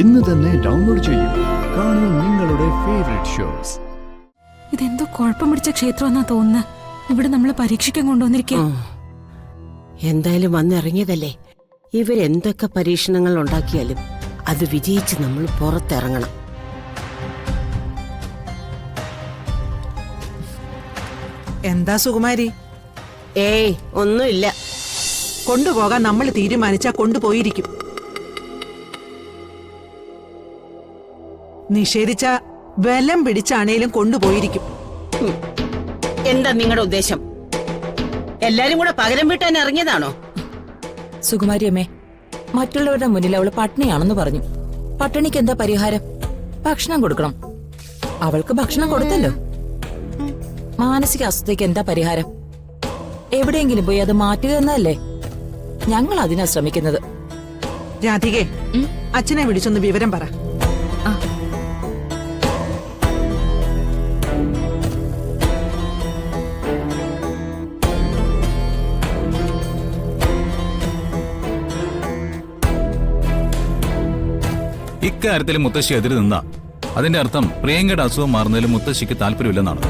ഇന്ന് തന്നെ ഡൗൺലോഡ് ചെയ്യൂ. കാണൂ നിങ്ങളുടെ ഫേവറേറ്റ് ഷോസ്. ഇതെന്തോ കുഴപ്പം പിടിച്ച ക്ഷേത്രം എന്നാ തോന്നുന്നത്. ഇവിടെ നമ്മളെ പരീക്ഷിക്കാൻ കൊണ്ടുവന്നിരിക്കുക. എന്തായാലും വന്നിറങ്ങിയതല്ലേ. ഇവരെന്തൊക്കെ പരീക്ഷണങ്ങൾ ഉണ്ടാക്കിയാലും അത് വിജയിച്ച് നമ്മൾ പുറത്തിറങ്ങണം. എന്താ സുകുമാരി? ഏയ് ഒന്നുമില്ല. കൊണ്ടുപോകാൻ നമ്മൾ തീരുമാനിച്ചാ കൊണ്ടുപോയിരിക്കും. നിഷേധിച്ച ബലം പിടിച്ചാണേലും കൊണ്ടുപോയിരിക്കും. എന്താ നിങ്ങളുടെ ഉദ്ദേശം? എല്ലാരും കൂടെ പകരം വീട്ടാൻ ഇറങ്ങിയതാണോ? സുകുമാരി അമ്മേ, മറ്റുള്ളവരുടെ മുന്നിൽ അവള് പട്ടിണിയാണെന്ന് പറഞ്ഞു. പട്ടിണിക്ക് എന്താ പരിഹാരം? ഭക്ഷണം കൊടുക്കണം. അവൾക്ക് ഭക്ഷണം കൊടുത്തല്ലോ. മാനസിക അസ്വസ്ഥയ്ക്ക് എന്താ പരിഹാരം? എവിടെയെങ്കിലും പോയി അത് മാറ്റുക എന്നല്ലേ ഞങ്ങൾ അതിനാ ശ്രമിക്കുന്നത്. രാധികേ, അച്ഛനെ വിളിച്ചൊന്ന് വിവരം പറ. ഇക്കാര്യത്തിൽ മുത്തശ്ശി എതിര് നിന്നാ അതിന്റെ അർത്ഥം പ്രിയങ്കയുടെ അസുഖം മാറുന്നതിൽ മുത്തശ്ശിക്ക് താല്പര്യമില്ലെന്നാണ്.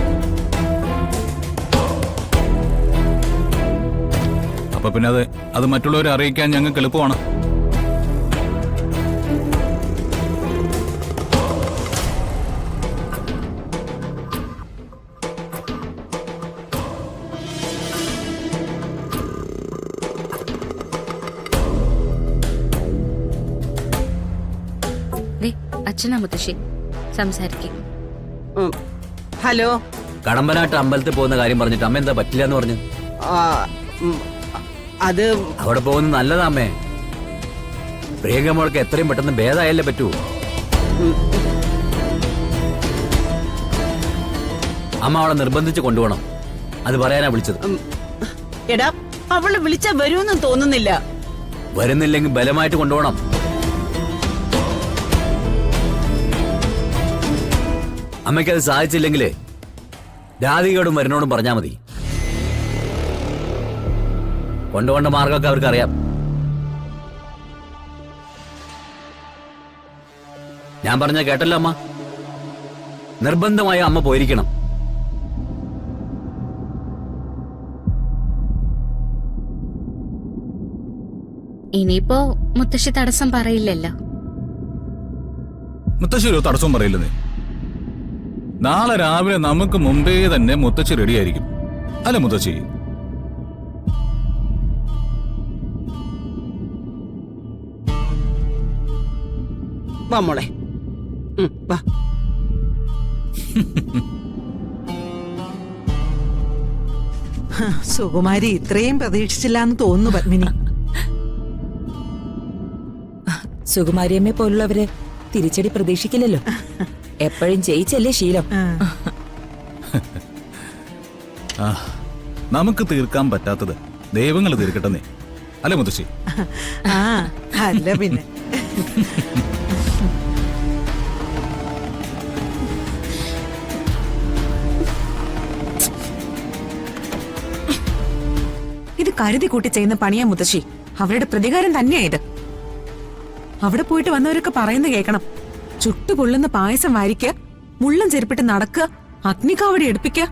അപ്പൊ പിന്നെ അത് മറ്റുള്ളവരെ അറിയിക്കാൻ ഞങ്ങൾക്ക് എളുപ്പമാണ്. അച്ഛനാ മുത്തശ്ശി സംസാരിക്കും. ഹലോ. കടമ്പനാട്ട് അമ്പലത്തിൽ പോകുന്ന കാര്യം പറഞ്ഞിട്ട് അമ്മ എന്താ പറ്റില്ല എന്ന് പറഞ്ഞു? അത് അവിടെ പോകുന്നത് നല്ലതാ അമ്മേ. പ്രിയങ്ക മോൾക്ക് എത്രയും പെട്ടെന്ന് ഭേദമായല്ലേ പറ്റൂ. അമ്മ അവളെ നിർബന്ധിച്ച് കൊണ്ടുപോകണം. അത് പറയാനാ വിളിച്ചത്. എടാ, അവള് വിളിച്ചാ വരുമെന്നും തോന്നുന്നില്ല. വരുന്നില്ലെങ്കിൽ ബലമായിട്ട് കൊണ്ടുപോകണം. അമ്മയ്ക്കത് സാധിച്ചില്ലെങ്കിലേ രാധികയോടും വരുന്നോടും പറഞ്ഞാ മതി. കൊണ്ടുപോണ്ട മാർഗമൊക്കെ അവർക്കറിയാം. ഞാൻ പറഞ്ഞ കേട്ടല്ലോ അമ്മ. നിർബന്ധമായി അമ്മ പോയിരിക്കണം. ഇനിയിപ്പോ മുത്തശ്ശി തടസ്സം പറയില്ലല്ലോ. മുത്തശ്ശി ഒരു തടസ്സവും പറയില്ലെന്നേ. നാളെ രാവിലെ നമുക്ക് മുമ്പേ തന്നെ മുത്തശ്ശി റെഡിയായിരിക്കും. അല്ല മുത്തശ്ശി? മോളെ വാ. സുകുമാരി ഇത്രയും പ്രതീക്ഷിച്ചില്ലാന്ന് തോന്നുന്നു പത്മിനി. സുകുമാരിയമ്മയെ പോലുള്ളവര് തിരിച്ചടി പ്രതീക്ഷിക്കില്ലല്ലോ. എപ്പോഴും ജയിച്ചല്ലേ ശീലം. നമുക്ക് തീർക്കാൻ പറ്റാത്തത് ദൈവങ്ങൾ തീർക്കട്ടെന്നേ. അല്ലേ മുത്തശ്ശി? അല്ല പിന്നെ. ഇത് കരുതി കൂട്ടി ചെയ്യുന്ന പണിയാ മുത്തശ്ശി. അവരുടെ പ്രതികാരം തന്നെയായത്. അവിടെ പോയിട്ട് വന്നവരൊക്കെ പറയുന്നത് കേൾക്കണം. ചുട്ടുപൊള്ളുന്ന പായസം വാരിക്കുക, മുള്ളം ചെരുപ്പിട്ട് നടക്കുക, അഗ്നിക്കാവടി എടുപ്പിക്കുക,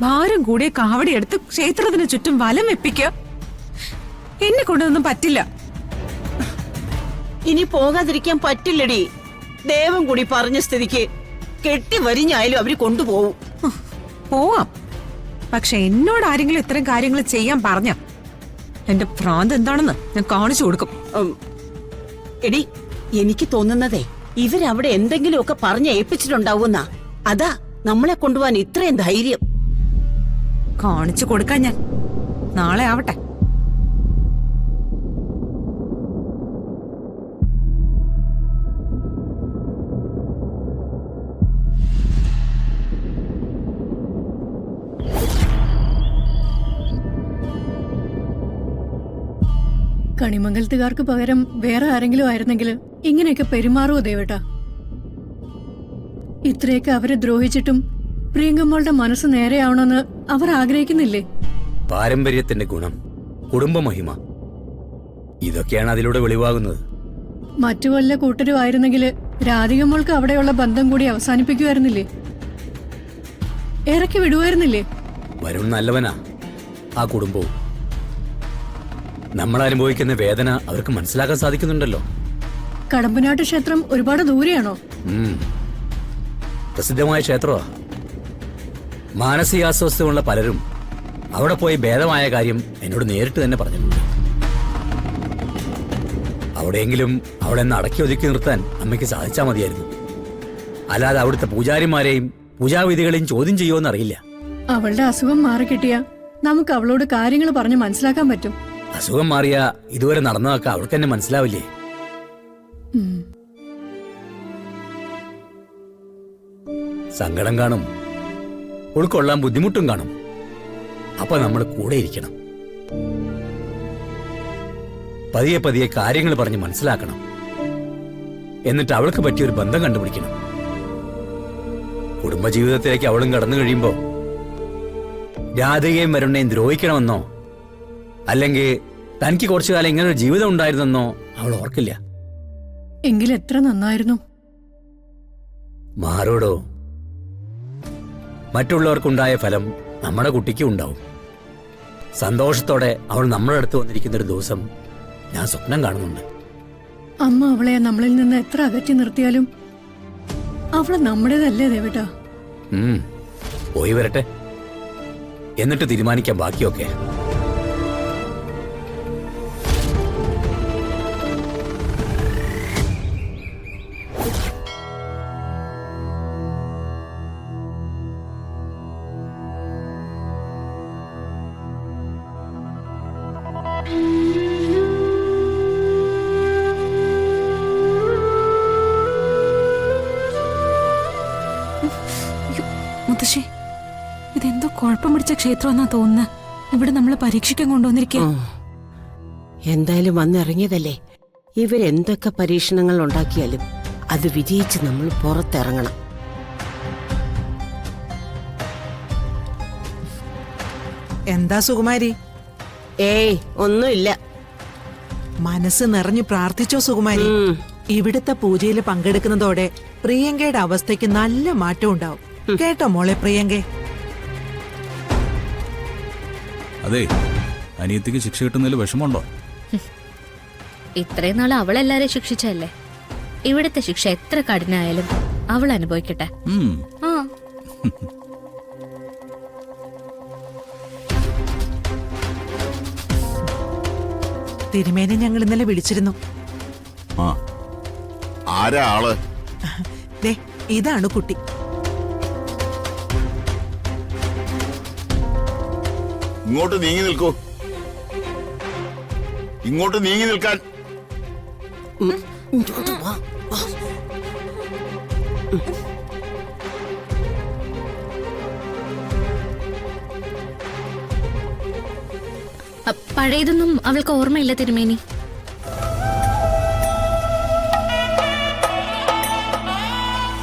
ഭാരം കൂടിയ കാവടി എടുത്ത് ക്ഷേത്രത്തിന് ചുറ്റും വലം വെപ്പിക്കുക. എന്നെ കൊണ്ടൊന്നും പറ്റില്ല. ഇനി പോകാതിരിക്കാൻ പറ്റില്ലടി. ദേവം കൂടി പറഞ്ഞ സ്ഥിതിക്ക് കെട്ടി വരിഞ്ഞായാലും അവര് കൊണ്ടുപോകും. പോവാം, പക്ഷെ എന്നോട് ആരെങ്കിലും ഇത്തരം കാര്യങ്ങൾ ചെയ്യാൻ പറഞ്ഞ എന്റെ ഭ്രാന്ത് എന്താണെന്ന് ഞാൻ കാണിച്ചു കൊടുക്കും. എടി, എനിക്ക് തോന്നുന്നതേ ഇവരവിടെ എന്തെങ്കിലുമൊക്കെ പറഞ്ഞ് ഏൽപ്പിച്ചിട്ടുണ്ടാവുന്ന. അതാ നമ്മളെ കൊണ്ടുപോവാൻ ഇത്രയും ധൈര്യം. കാണിച്ചു കൊടുക്കാൻ ഞാൻ. നാളെ ആവട്ടെ. കണിമംഗലത്തുകാർക്ക് പകരം വേറെ ആരെങ്കിലും ആയിരുന്നെങ്കിൽ ഇങ്ങനെയൊക്കെ പെരുമാറുമോ ദേവേട്ടാ? ഇത്രയൊക്കെ അവരെ ദ്രോഹിച്ചിട്ടും പ്രിയങ്കമ്മളുടെ മനസ്സ് നേരെയാവണമെന്ന് അവർ ആഗ്രഹിക്കുന്നില്ലേ? പാരമ്പര്യത്തിന്റെ ഗുണം, കുടുംബമഹിമ, ഇതൊക്കെയാണ് അതിലൂടെ വെളിവാകുന്നത്. മറ്റു വല്ല കൂട്ടരും ആയിരുന്നെങ്കിൽ രാധികമ്മൾക്ക് അവിടെയുള്ള ബന്ധം കൂടി അവസാനിപ്പിക്കുമായിരുന്നില്ലേ? ഇറക്കി വിടുമായിരുന്നില്ലേ? വരുൺ നല്ലവനാ. ആ കുടുംബവും നമ്മൾ അനുഭവിക്കുന്ന വേദന അവർക്ക് മനസ്സിലാക്കാൻ സാധിക്കുന്നുണ്ടല്ലോ. കടമ്പനാട്ട് ക്ഷേത്രം ഒരുപാട് ദൂരെയാണോ? പ്രസിദ്ധമായ ക്ഷേത്രമാ. മാനസികാസ്വസ്ഥമുള്ള പലരും അവിടെ പോയി ഭേദമായ കാര്യം എന്നോട് നേരിട്ട് തന്നെ പറഞ്ഞിട്ടുണ്ട്. അവിടെയെങ്കിലും അവളെ ഒന്ന് അടക്കി ഒതുക്കി നിർത്താൻ അമ്മയ്ക്ക് സാധിച്ചാൽ മതിയായിരുന്നു. അല്ലാതെ അവിടുത്തെ പൂജാരിമാരെയും പൂജാവിധികളെയും ചോദ്യം ചെയ്യുമോന്ന് അറിയില്ല. അവളുടെ അസുഖം മാറിക്കിട്ടിയാ നമുക്ക് അവളോട് കാര്യങ്ങൾ പറഞ്ഞ് മനസ്സിലാക്കാൻ പറ്റും. അസുഖം മാറിയ ഇതുവരെ നടന്നതൊക്കെ അവൾക്ക് തന്നെ മനസ്സിലാവില്ലേ? സങ്കടം കാണും, ഉൾക്കൊള്ളാൻ ബുദ്ധിമുട്ടും കാണും. അപ്പൊ നമ്മൾ കൂടെ ഇരിക്കണം. പതിയെ പതിയെ കാര്യങ്ങൾ പറഞ്ഞ് മനസ്സിലാക്കണം. എന്നിട്ട് അവൾക്ക് പറ്റിയൊരു ബന്ധം കണ്ടുപിടിക്കണം. കുടുംബജീവിതത്തിലേക്ക് അവളും കടന്നു കഴിയുമ്പോ രാധികയും വരുണിനെയും ദ്രോഹിക്കണമെന്നോ അല്ലെങ്കിൽ തനിക്ക് കുറച്ചു കാലം ഇങ്ങനെ ഒരു ജീവിതം ഉണ്ടായിരുന്നെന്നോ അവൾ ഓർക്കില്ല. എങ്കിൽ എത്ര നന്നായിരുന്നു. മാറോടോ, മറ്റുള്ളവർക്കുണ്ടായ ഫലം നമ്മുടെ കുട്ടിക്കും ഉണ്ടാവും. സന്തോഷത്തോടെ അവൾ നമ്മുടെ അടുത്ത് വന്നിരിക്കുന്ന ഒരു ദിവസം ഞാൻ സ്വപ്നം കാണുന്നുണ്ട്. അമ്മ അവളെ നമ്മളിൽ നിന്ന് എത്ര അകറ്റി നിർത്തിയാലും അവള് നമ്മുടേതല്ലേ ദേവേട്ടാ? പോയി വരട്ടെ, എന്നിട്ട് തീരുമാനിക്കാം ബാക്കിയൊക്കെ. മുത്തശ്ശി, ഇതെന്തോ കുഴപ്പം പിടിച്ച ക്ഷേത്രം എന്നാ തോന്നുന്നത്. ഇവിടെ നമ്മൾ പരീക്ഷിക്കാൻ കൊണ്ടുവന്നിരിക്കുക. എന്തായാലും വന്നിറങ്ങിയതല്ലേ. ഇവരെന്തൊക്കെ പരീക്ഷണങ്ങൾ ഉണ്ടാക്കിയാലും അത് വിജയിച്ച് നമ്മൾ പുറത്തിറങ്ങണം. എന്താ സുകുമാരി? ഏയ് ഒന്നുമില്ല. മനസ്സ് നിറഞ്ഞു പ്രാർത്ഥിച്ചോ സുകുമാരി? ഇവിടുത്തെ പൂജയിൽ പങ്കെടുക്കുന്നതോടെ പ്രിയങ്കയുടെ അവസ്ഥയ്ക്ക് നല്ല മാറ്റം ഉണ്ടാവും. കേട്ടോ മോളെ പ്രിയങ്കേ? അതെ, അനിയത്തിക്ക് ശിക്ഷ കിട്ടുന്നതിൽ വിഷമമുണ്ടോ? ഇത്രയും നാൾ അവളെല്ലാരെയും ശിക്ഷിച്ചല്ലേ. ഇവിടുത്തെ ശിക്ഷ എത്ര കഠിനായാലും അവൾ അനുഭവിക്കട്ടെ. ആ തിരുമേനെ ഞങ്ങൾ ഇന്നലെ വിളിച്ചിരുന്നു. ആരാ ആള്? ദേ ഇതാണ് കുട്ടി. ഇങ്ങോട്ട് നീങ്ങി നിൽക്കൂ. ഇങ്ങോട്ട് നീങ്ങി നിൽക്കാൻ. പഴയതൊന്നും അവൾക്ക് ഓർമ്മയില്ല തിരുമേനി.